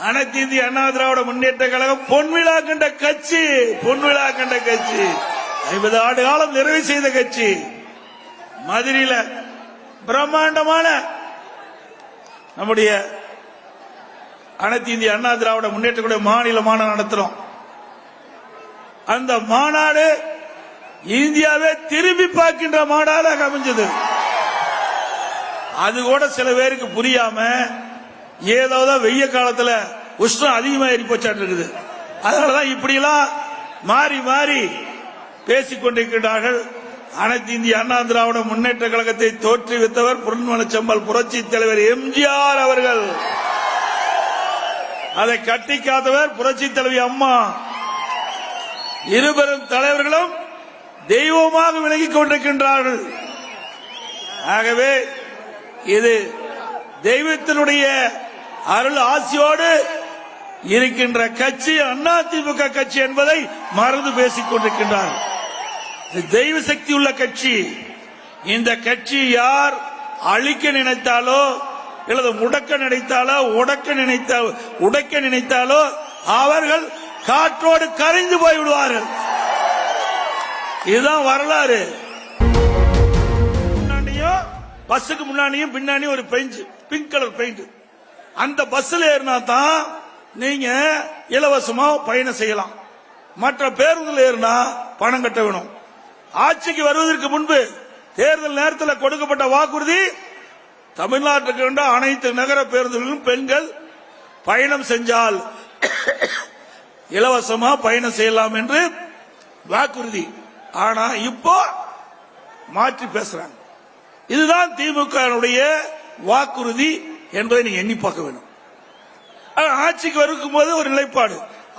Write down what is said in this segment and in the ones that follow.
அனைத்து இந்திய அண்ணா திராவிட முன்னேற்ற கழகம் பொன்விழா கண்ட கட்சி. 50 ஆண்டு காலம் நிறைவு செய்த கட்சி. மதுரையில பிரம்மாண்டமான நம்முடைய அனைத்து இந்திய அண்ணா திராவிட முன்னேற்ற கழக மாநில மாநாடு நடத்துறோம். அந்த மாநாடு இந்தியாவே திரும்பி பார்க்கின்ற மாநாடாக அமைஞ்சது. அது கூட சில பேருக்கு புரியாம ஏதோதான் வெய்ய காலத்துல உஷ்ணம் அதிகமா ஏறி போச்சாட்டு இருக்குது. அதனாலதான் இப்படி எல்லாம் மாறி மாறி பேசிக் கொண்டிருக்கிறார்கள். அனைத்து இந்திய அண்ணா திராவிட முன்னேற்ற கழகத்தை தோற்றுவித்தவர் பொன்மனச்செம்மல் புரட்சி தலைவர் எம்ஜிஆர் அவர்கள். அதை கட்டி காத்தவர் புரட்சி தலைவி அம்மா. இருபெரும் தலைவர்களும் தெய்வமாக விலகிக் கொண்டிருக்கின்றார்கள். ஆகவே இது தெய்வத்தினுடைய அருள் ஆசியோடு இருக்கின்ற கட்சி அதிமுக கட்சி என்பதை மறந்து பேசிக் கொண்டிருக்கின்றார்கள். தெய்வ சக்தி உள்ள கட்சி. இந்த கட்சி யார் அழிக்க நினைத்தாலோ அல்லது முடக்க நினைத்தாலோ உடைக்க நினைத்தாலோ அவர்கள் காற்றோடு கரைந்து போய் விடுவார்கள். இதுதான் வரலாறு. பஸ்ஸுக்கு முன்னாடியும் பின்னாடியும் ஒரு பெயிண்ட், பிங்க் கலர் பெயிண்ட். அந்த பஸ்ல ஏறினா தான் நீங்க இலவசமா பயணம் செய்யலாம். மற்ற பேருந்துல ஏறினா பணம் கட்ட வேணும். ஆட்சிக்கு வருவதற்கு முன்பு தேர்தல் நேரத்தில் கொடுக்கப்பட்ட வாக்குறுதி தமிழ்நாட்டுக்கு கொண்ட அனைத்து நகர பேருந்துகளிலும் பெண்கள் பயணம் செஞ்சால் இலவசமா பயணம் செய்யலாம் என்று வாக்குறுதி. ஆனா இப்போ மாற்றி பேசுறாங்க. இதுதான் திமுக வாக்குறுதி என்பதை நீங்க எண்ணி பார்க்க வேண்டும். ஆட்சிக்கு வரும்போது ஒரு நிலைப்பாடு,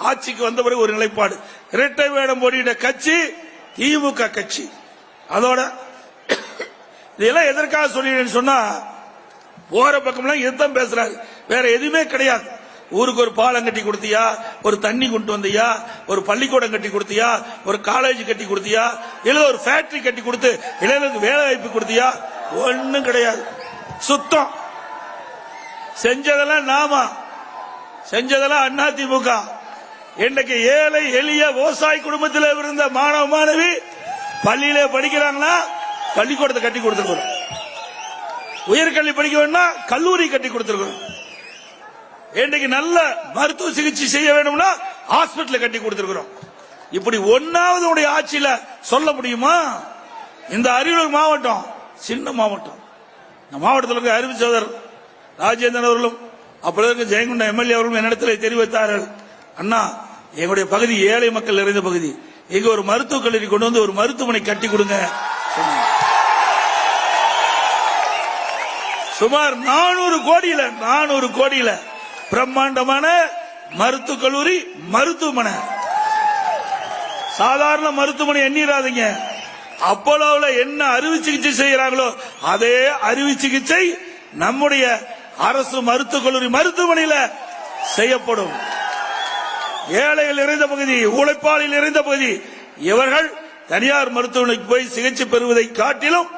ஆட்சிக்கு வந்த பிறகு ஒரு நிலைப்பாடு. இரட்டை வேடம் போடிய கட்சி திமுக கட்சி. அதோட இதெல்லாம் எதற்காக சொல்லிடுறேன்னு சொன்னா, போற பக்கம்லாம் இதுதான் பேசுறாரு, வேற எதுவுமே கிடையாது. ஊருக்கு ஒரு பாலம் கட்டி கொடுத்தியா, ஒரு தண்ணி கொண்டு வந்தியா, ஒரு பள்ளிக்கூடம் கட்டி கொடுத்தியா, ஒரு காலேஜ் கட்டி கொடுத்தியா, இல்ல ஒரு ஃபேக்டரி கட்டி கொடுத்து இளைஞருக்கு வேலை வாய்ப்பு கொடுத்தியா? ஒன்னும் கிடையாது. சுத்தம். செஞ்சதெல்லாம் நாம, செஞ்சதெல்லாம் அதிமுக. இன்றைக்கு ஏழை எளிய விவசாய குடும்பத்தில் இருந்த மாணவ மாணவி பள்ளியில படிக்கிறாங்கன்னா பள்ளிக்கூடத்தை கட்டி கொடுத்திருக்கிறோம். உயர்கல்வி படிக்க வேணும்னா கல்லூரி கட்டி கொடுத்திருக்கிறோம். இன்றைக்கு நல்ல மருத்துவ சிகிச்சை செய்ய வேணும்னா ஹாஸ்பிட்டல் கட்டி கொடுத்திருக்கிறோம். இப்படி ஒன்னாவது ஆட்சியில சொல்ல முடியுமா? இந்த அரியலூர் மாவட்டம் சின்ன மாவட்டம். இந்த மாவட்டத்தில் அறிவு சோதர் ராஜேந்திரன் அவர்களும் அப்பொழுது ஜெயங்கொண்ட எம்எல்ஏ அவர்களும் என்னிடத்தில் தெரிவித்தார்கள், அண்ணா எங்களுடைய பகுதி ஏழை மக்கள் நிறைந்த பகுதி, எங்க ஒரு மருத்துவக் கல்லூரி கொண்டு வந்து ஒரு மருத்துவமனை கட்டி கொடுங்க. சுமார் 400 கோடியில பிரம்மாண்டமான மருத்துவக் கல்லூரி, மருத்துவமனை. சாதாரண மருத்துவமனை எண்ணிராதீங்க. அப்போலோவில் என்ன அறுவை சிகிச்சை செய்கிறாங்களோ அதே அறுவை சிகிச்சை நம்முடைய அரசு மருத்துவக் கல்லூரி மருத்துவமனையில் செய்யப்படும். ஏழைகள் நிறைந்த பகுதி, உழைப்பாளிகள் நிறைந்த பகுதி. இவர்கள் தனியார் மருத்துவமனைக்கு போய் சிகிச்சை பெறுவதை காட்டிலும்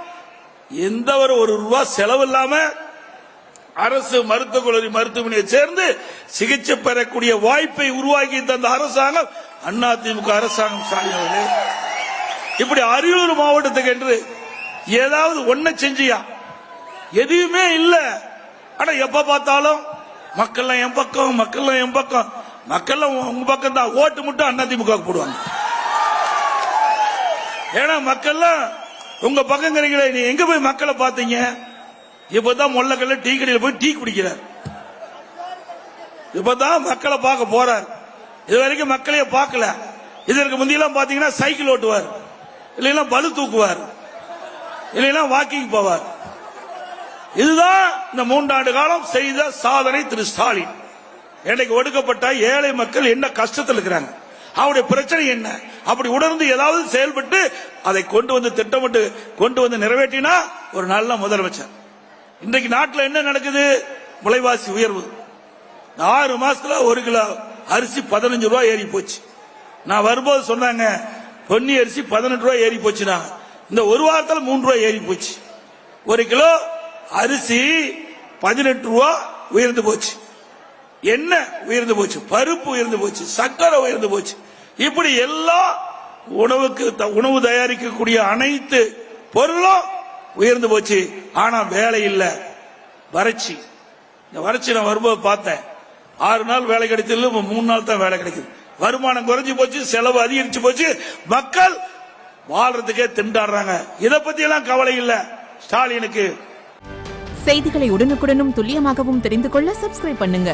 எந்த ஒரு ரூபா செலவில்லாம அரசு மருத்துவக் கல்லூரி மருத்துவமனையை சேர்ந்து சிகிச்சை பெறக்கூடிய வாய்ப்பை உருவாக்கி தந்த அரசாங்கம் அதிமுக அரசாங்கம். சாலைகளே, இப்படி அரியலூர் மாவட்டத்துக்கு என்று ஏதாவது ஒன்ன செஞ்சியா? எதுவுமே இல்ல. ஆனா எப்ப பார்த்தாலும் மக்கள் என் பக்கம், மக்கள் என் பக்கம், மக்கள் உங்க பக்கம் தான். ஓட்டு மட்டும் அதிமுக போடுவாங்க. ஏன்னா மக்கள் உங்க பக்கம் கிடைக்கல. நீ எங்க போய் மக்களை பாத்தீங்க? இப்பதான் முள்ளக்கல்ல டீ கடையில் போய் டீ குடிக்கிறார். இப்பதான் மக்களை பார்க்க போறார். இது வரைக்கும் மக்களையே பார்க்கல. இதற்கு முந்தையெல்லாம் பாத்தீங்கன்னா சைக்கிள் ஓட்டுவார், இல்லைன்னா பளு தூக்குவார், இல்லைன்னா வாக்கிங் போவார். இதுதான் இந்த 3 ஆண்டு காலம் செய்த சாதனை திரு ஸ்டாலின். இன்னைக்கு ஒடுக்கப்பட்ட ஏழை மக்கள் என்ன கஷ்டத்தில் இருக்கிறாங்க, அவருடைய பிரச்சனை என்ன, அப்படி உணர்ந்து ஏதாவது செயல்பட்டு அதை கொண்டு வந்து திட்டமிட்டு கொண்டு வந்து நிறைவேற்றினா ஒரு நல்ல முதலமைச்சர். இன்றைக்கு நாட்டில் என்ன நடக்குது? விலைவாசி உயர்வு. 6 மாசத்துல 1 கிலோ அரிசி 15 ரூபாய் ஏறி போச்சு. நான் வரும்போது சொன்னாங்க பொன்னி அரிசி 18 ரூபாய் ஏறி போச்சுனா, இந்த ஒரு வாரத்தில் 3 ரூபாய் ஏறி போச்சு. 1 கிலோ அரிசி 18 ரூபாய் உயர்ந்து போச்சு. எண்ணெய் உயர்ந்து போச்சு, பருப்பு உயர்ந்து போச்சு, சர்க்கரை உயர்ந்து போச்சு. இப்படி எல்லா உணவு தயாரிக்கக்கூடிய அனைத்து பொருளும் உயர்ந்து போச்சு. ஆனா வேலை இல்ல, வறட்சி. இந்த வறட்சி நான் வரும்போது பார்த்தேன். 6 நாள் வேலை கிடைச்சது, 3 நாள் தான் வேலை கிடைக்குது. வருமானம் குறைஞ்சு போச்சு, செலவு அதிகரிச்சு போச்சு, மக்கள் வாழ்றதுக்கே திண்டாடுறாங்க. இதை பத்தி எல்லாம் கவலை இல்ல ஸ்டாலினுக்கு. செய்திகளை உடனுக்குடனும் துல்லியமாகவும் தெரிந்து கொள்ள சப்ஸ்கிரைப் பண்ணுங்க.